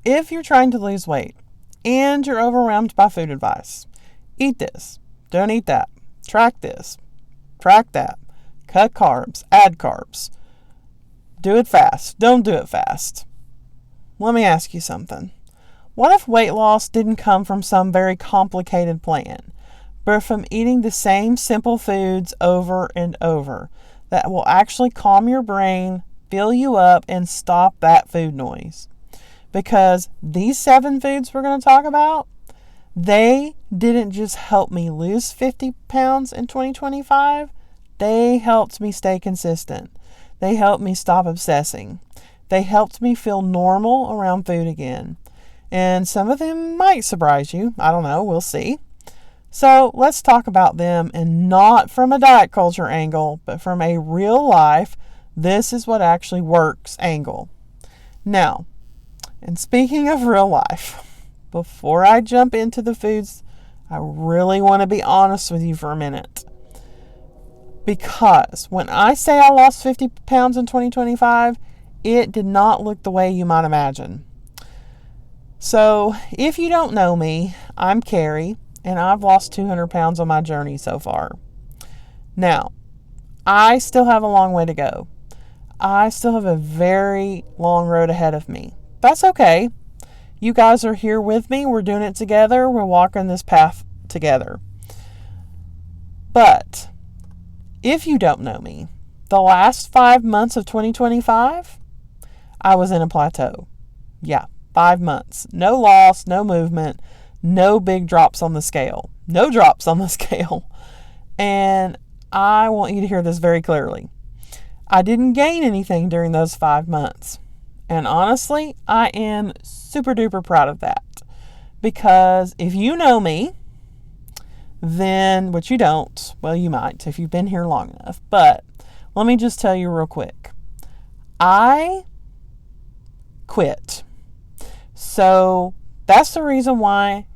if you're trying to lose weight and you're overwhelmed by food advice, eat this, don't eat that, track this, track that, cut carbs, add carbs, do it fast, don't do it fast. Let me ask you something. What if weight loss didn't come from some very complicated plan, but from eating the same simple foods over and over that will actually calm your brain, fill you up, and stop that food noise? Because these 7 foods we're going to talk about, they didn't just help me lose 50 pounds in 2025. They helped me stay consistent. They helped me stop obsessing. They helped me feel normal around food again. And some of them might surprise you. I don't know. We'll see. So let's talk about them, and not from a diet culture angle, but from a real life, this is what actually works angle. Now, and speaking of real life, before I jump into the foods, I really want to be honest with you for a minute. Because when I say I lost 50 pounds in 2025, it did not look the way you might imagine. So if you don't know me, I'm Carrie, and I've lost 200 pounds on my journey so far. Now, I still have a long way to go. I still have a very long road ahead of me. That's okay. You guys are here with me. We're doing it together. We're walking this path together. But if you don't know me, the last 5 months of 2025, I was in a plateau. Yeah, 5 months. No loss, no movement, no big drops on the scale. No drops on the scale. And I want you to hear this very clearly. I didn't gain anything during those 5 months. And honestly, I am super duper proud of that. Because if you know me, then, which you don't, well, you might if you've been here long enough. But let me just tell you real quick. I quit. So that's the reason why,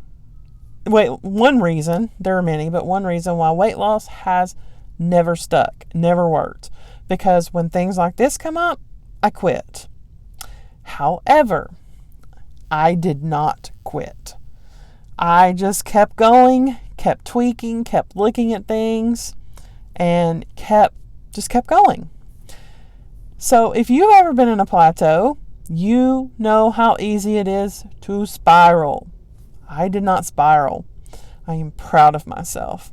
one reason, there are many, but one reason why weight loss has never stuck, never worked. Because when things like this come up, I quit. However, I did not quit. I just kept going, kept tweaking, kept looking at things, and just kept going. So if you've ever been in a plateau, you know how easy it is to spiral. I did not spiral. I am proud of myself.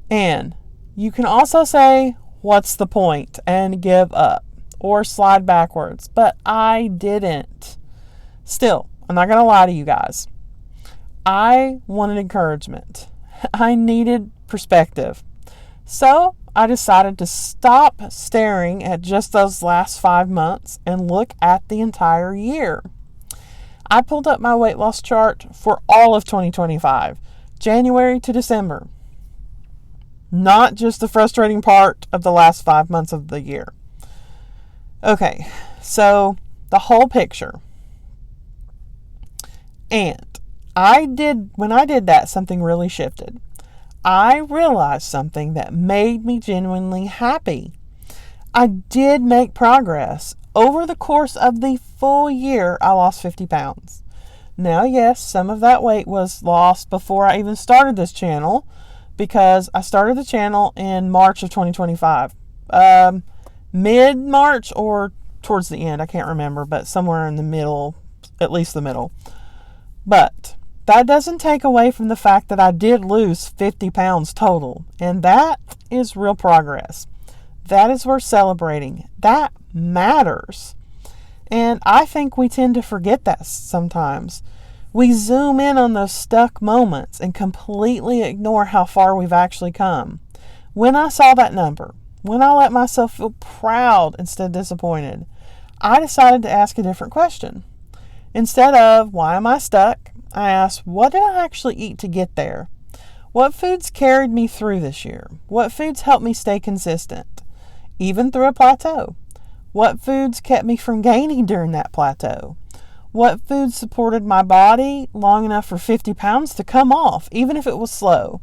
And you can also say, what's the point? And give up or slide backwards. But I didn't. Still, I'm not going to lie to you guys. I wanted encouragement. I needed perspective. So I decided to stop staring at just those last 5 months and look at the entire year. I pulled up my weight loss chart for all of 2025, January to December. Not just the frustrating part of the last 5 months of the year. Okay, so the whole picture. And when I did that, something really shifted. I realized something that made me genuinely happy. I did make progress. Over the course of the full year, I lost 50 pounds. Now, yes, some of that weight was lost before I even started this channel, because I started the channel in March of 2025. Mid-March or towards the end, I can't remember, but somewhere in the middle, at least the middle. But that doesn't take away from the fact that I did lose 50 pounds total. And that is real progress. That is worth celebrating. That matters. And I think we tend to forget that sometimes. We zoom in on those stuck moments and completely ignore how far we've actually come. When I saw that number, when I let myself feel proud instead of disappointed, I decided to ask a different question. Instead of, why am I stuck? I asked, what did I actually eat to get there? What foods carried me through this year? What foods helped me stay consistent, even through a plateau? What foods kept me from gaining during that plateau? What foods supported my body long enough for 50 pounds to come off, even if it was slow?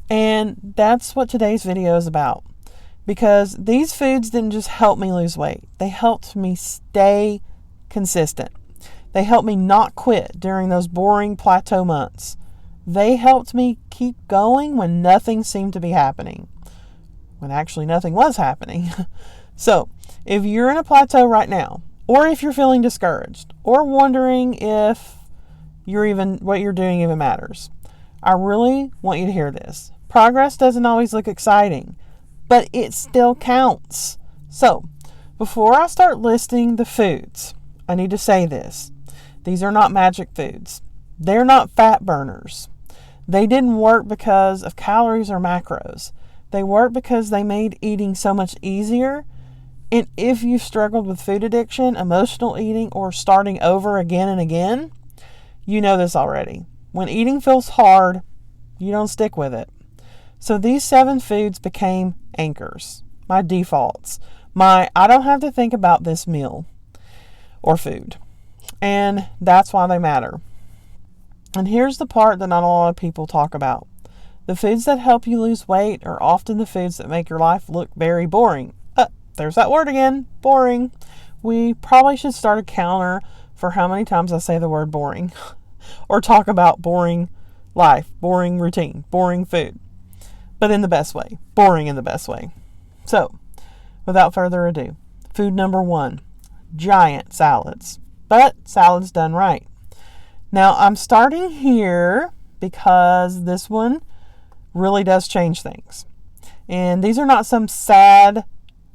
And that's what today's video is about. Because these foods didn't just help me lose weight. They helped me stay consistent. They helped me not quit during those boring plateau months. They helped me keep going when nothing seemed to be happening. When actually nothing was happening. So, if you're in a plateau right now, or if you're feeling discouraged, or wondering if what you're doing even matters, I really want you to hear this. Progress doesn't always look exciting, but it still counts. So, before I start listing the foods, I need to say this. These are not magic foods. They're not fat burners. They didn't work because of calories or macros. They work because they made eating so much easier. And if you've struggled with food addiction, emotional eating, or starting over again and again, you know this already. When eating feels hard, you don't stick with it. So these 7 foods became anchors, my defaults, I don't have to think about this meal or food. And that's why they matter. And here's the part that not a lot of people talk about. The foods that help you lose weight are often the foods that make your life look very boring. There's that word again, boring. We probably should start a counter for how many times I say the word boring. Or talk about boring life, boring routine, boring food. But in the best way. Boring in the best way. So, without further ado, food number 1, giant salads. But salads done right. Now, I'm starting here because this one really does change things. And these are not some sad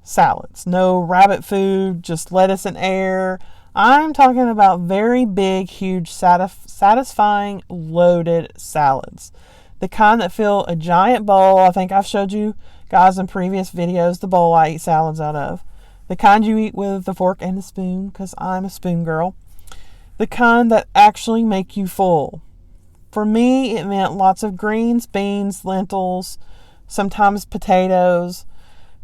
salads. No rabbit food, just lettuce and air. I'm talking about very big, huge, satisfying, loaded salads. The kind that fill a giant bowl. I think I've showed you guys in previous videos the bowl I eat salads out of. The kind you eat with a fork and a spoon, because I'm a spoon girl. The kind that actually make you full. For me, it meant lots of greens, beans, lentils, sometimes potatoes,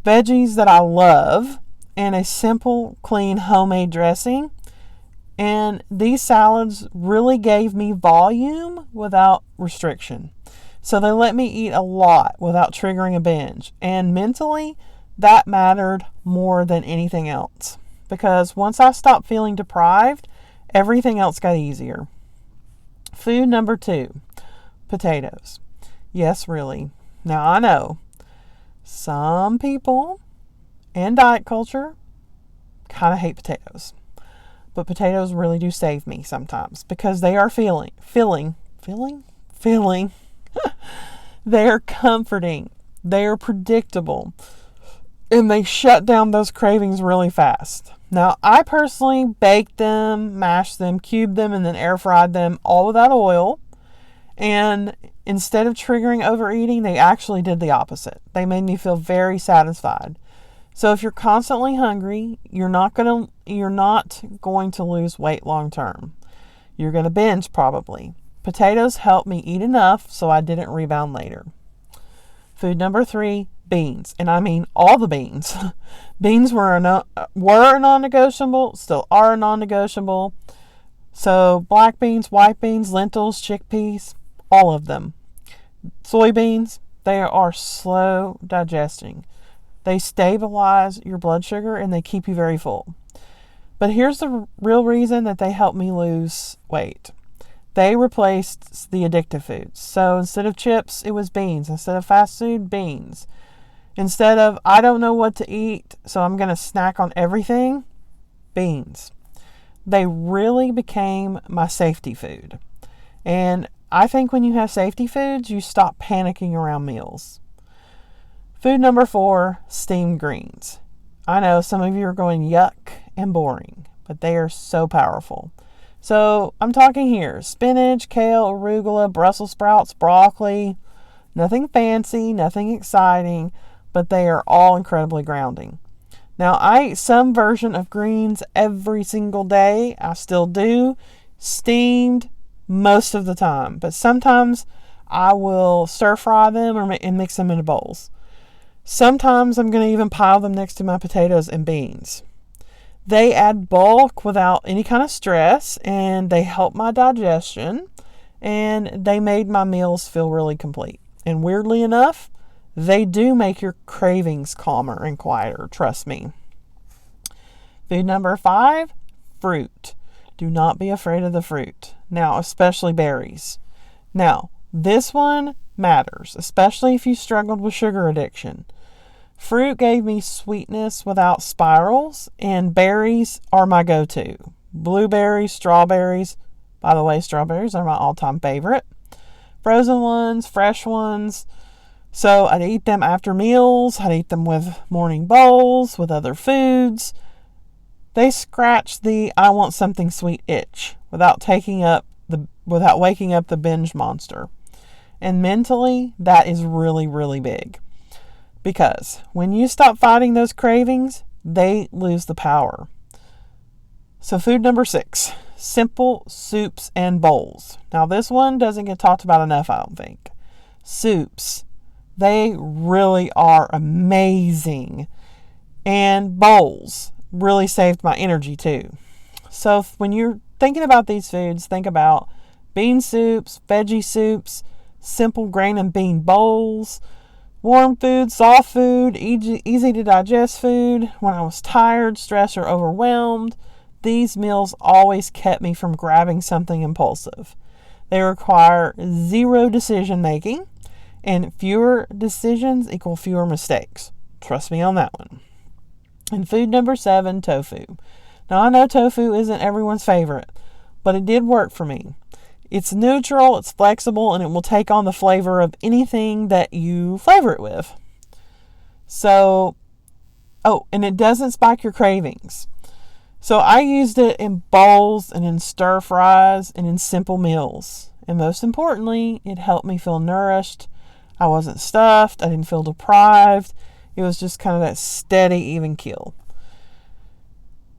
veggies that I love, and a simple, clean, homemade dressing. And these salads really gave me volume without restriction. So they let me eat a lot without triggering a binge. And mentally, that mattered more than anything else. Because once I stopped feeling deprived, everything else got easier. Food number 2, potatoes. Yes, really. Now I know some people and diet culture kind of hate potatoes. But potatoes really do save me sometimes because they are filling. They are comforting. They are predictable. And they shut down those cravings really fast. Now, I personally baked them, mashed them, cubed them, and then air fried them all without oil. And instead of triggering overeating, they actually did the opposite. They made me feel very satisfied. So if you're constantly hungry, you're not going to lose weight long term. You're going to binge probably. Potatoes helped me eat enough so I didn't rebound later. Food number 3, beans. And I mean all the beans. Beans were a non-negotiable, still are a non-negotiable. So black beans, white beans, lentils, chickpeas, all of them. Soybeans, they are slow digesting. They stabilize your blood sugar and they keep you very full. But here's the real reason that they help me lose weight. They replaced the addictive foods. So instead of chips, it was beans. Instead of fast food, beans. Instead of, I don't know what to eat, so I'm going to snack on everything, beans. They really became my safety food. And I think when you have safety foods, you stop panicking around meals. Food number 4, steamed greens. I know some of you are going yuck and boring, but they are so powerful. So I'm talking here, spinach, kale, arugula, Brussels sprouts, broccoli, nothing fancy, nothing exciting, but they are all incredibly grounding. Now, I eat some version of greens every single day. I still do, steamed most of the time, but sometimes I will stir fry them and mix them into bowls. Sometimes I'm going to even pile them next to my potatoes and beans. They add bulk without any kind of stress, and they help my digestion, and they made my meals feel really complete. And weirdly enough, they do make your cravings calmer and quieter, trust me. Food number 5, fruit. Do not be afraid of the fruit. Now, especially berries. Now, this one matters, especially if you struggled with sugar addiction. Fruit gave me sweetness without spirals, and berries are my go-to. Blueberries, strawberries. By the way, strawberries are my all-time favorite. Frozen ones, fresh ones. So I'd eat them after meals. I'd eat them with morning bowls, with other foods. They scratch the I want something sweet itch without waking up the binge monster. And mentally, that is really, really big. Because when you stop fighting those cravings, they lose the power. So food number 6, simple soups and bowls. Now this one doesn't get talked about enough, I don't think. Soups, they really are amazing. And bowls really saved my energy too. So when you're thinking about these foods, think about bean soups, veggie soups, simple grain and bean bowls, warm food, soft food, easy to digest food. When I was tired, stressed, or overwhelmed, these meals always kept me from grabbing something impulsive. They require zero decision making, and fewer decisions equal fewer mistakes. Trust me on that one. And food number 7, tofu. Now I know tofu isn't everyone's favorite, but it did work for me. It's neutral, it's flexible, and it will take on the flavor of anything that you flavor it with. So, and it doesn't spike your cravings. So I used it in bowls and in stir fries and in simple meals. And most importantly, it helped me feel nourished. I wasn't stuffed. I didn't feel deprived. It was just kind of that steady, even keel.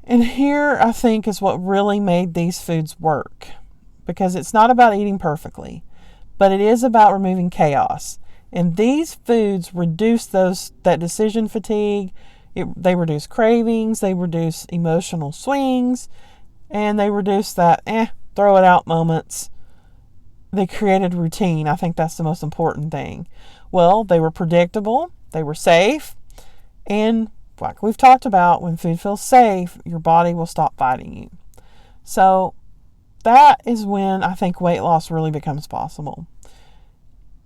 And here, I think, is what really made these foods work. Because it's not about eating perfectly, but it is about removing chaos. And these foods reduce that decision fatigue. They reduce cravings. They reduce emotional swings. And they reduce that, throw it out moments. They created routine. I think that's the most important thing. Well, they were predictable. They were safe. And like we've talked about, when food feels safe, your body will stop fighting you. So that is when I think weight loss really becomes possible.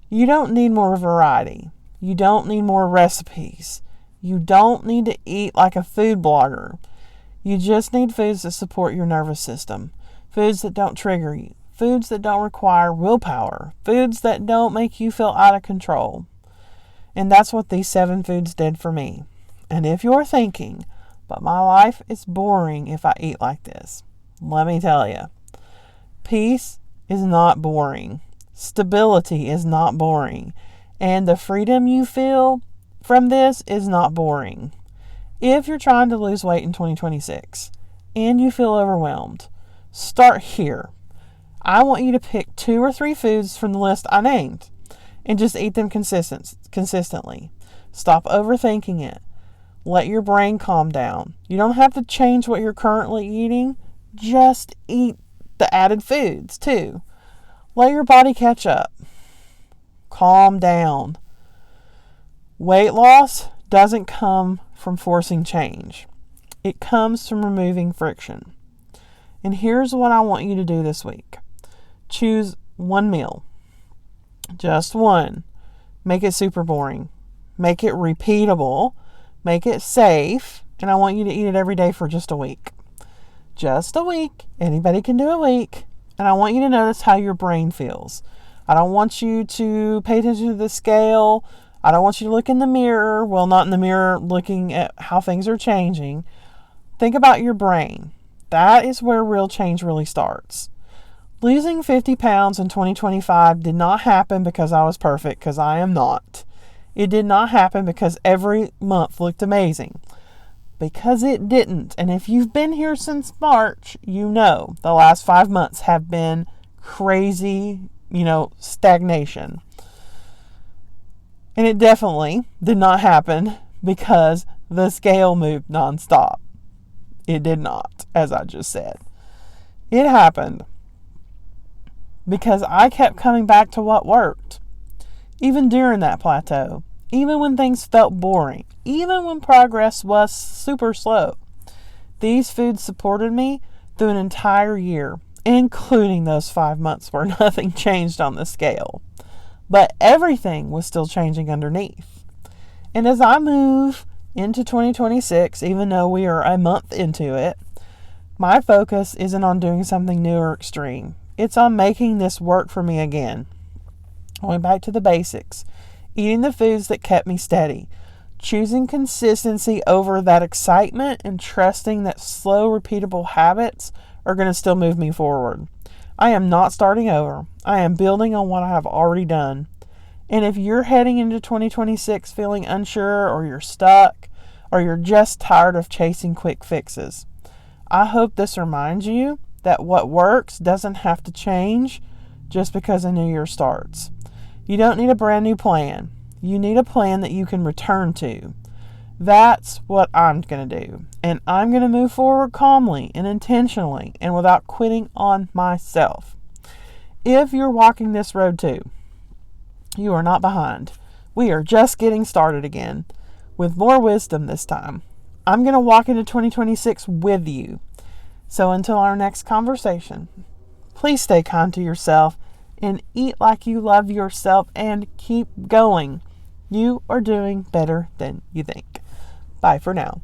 You don't need more variety. You don't need more recipes. You don't need to eat like a food blogger. You just need foods that support your nervous system. Foods that don't trigger you. Foods that don't require willpower. Foods that don't make you feel out of control. And that's what these 7 foods did for me. And if you're thinking, but my life is boring if I eat like this, let me tell you. Peace is not boring. Stability is not boring. And the freedom you feel from this is not boring. If you're trying to lose weight in 2026 and you feel overwhelmed, start here. I want you to pick 2 or 3 foods from the list I named and just eat them consistently. Stop overthinking it. Let your brain calm down. You don't have to change what you're currently eating. Just eat the added foods too. Let your body catch up. Calm down. Weight loss doesn't come from forcing change. It comes from removing friction. And here's what I want you to do this week. Choose one meal. Just one. Make it super boring. Make it repeatable. Make it safe. And I want you to eat it every day for just a week. Just a week. Anybody can do a week. And I want you to notice how your brain feels. I don't want you to pay attention to the scale. I don't want you to look in the mirror. Well, not in the mirror looking at how things are changing. Think about your brain. That is where real change really starts. Losing 50 pounds in 2025 did not happen because I was perfect, because I am not. It did not happen because every month looked amazing. Because it didn't. And if you've been here since March, you know the last 5 months have been crazy, stagnation. And it definitely did not happen because the scale moved nonstop. It did not, as I just said. It happened because I kept coming back to what worked. Even during that plateau. Even when things felt boring. Even when progress was super slow. These foods supported me through an entire year, including those 5 months where nothing changed on the scale. But everything was still changing underneath. And as I move into 2026, even though we are a month into it, my focus isn't on doing something new or extreme. It's on making this work for me again. Going back to the basics. Eating the foods that kept me steady. Choosing consistency over that excitement and trusting that slow, repeatable habits are going to still move me forward. I am not starting over. I am building on what I have already done. And if you're heading into 2026 feeling unsure, or you're stuck, or you're just tired of chasing quick fixes, I hope this reminds you that what works doesn't have to change just because a new year starts. You don't need a brand new plan. You need a plan that you can return to. That's what I'm going to do. And I'm going to move forward calmly and intentionally and without quitting on myself. If you're walking this road too, you are not behind. We are just getting started again with more wisdom this time. I'm going to walk into 2026 with you. So until our next conversation, please stay kind to yourself and eat like you love yourself and keep going. You are doing better than you think. Bye for now.